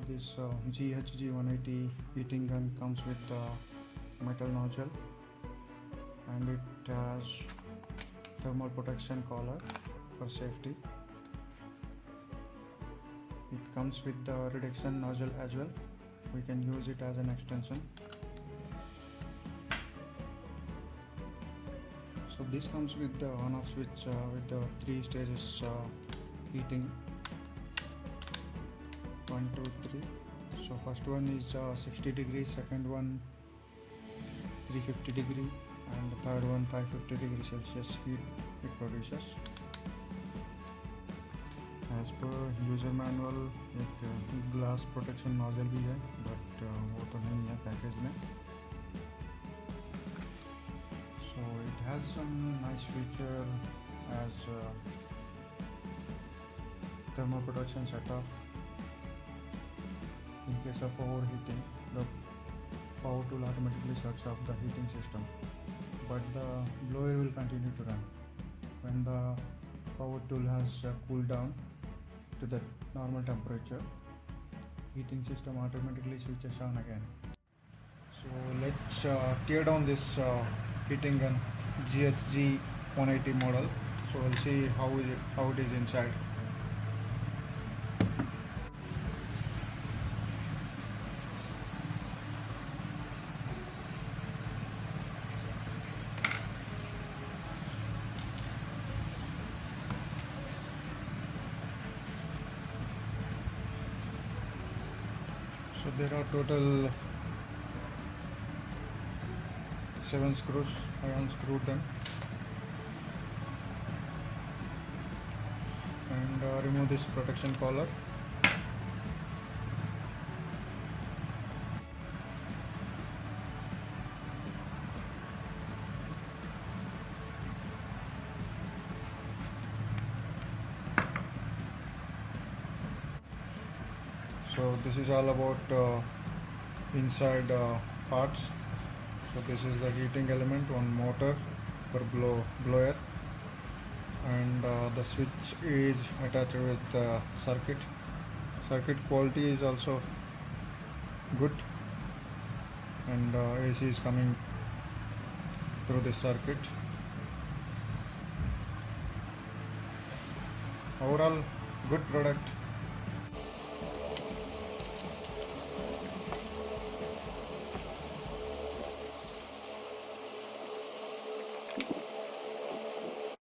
This GHG180 heating gun comes with a metal nozzle, and it has thermal protection collar for safety. It comes with the reduction nozzle as well. We can use it as an extension. So this comes with the on-off switch with the 3 stages heating. 1, 2, 3. So first one is 60 degrees, second one 350 degree, and the third one 550 degrees Celsius heat it produces. As per user manual एक glass protection nozzle भी है, but वो तो नहीं है package में. So it has some nice feature as thermal protection set-off. In case of overheating, the power tool automatically shuts off the heating system, but the blower will continue to run. When the power tool has cooled down to the normal temperature, heating system automatically switches on again. So let's tear down this heating gun GHG180 model. So we'll see how it is inside. So there are total 7 screws. I unscrewed them and remove this protection collar. So this is all about inside parts. So this is the heating element, one motor for blower, and the switch is attached with the circuit. Circuit quality is also good, and AC is coming through this circuit. Overall, good product.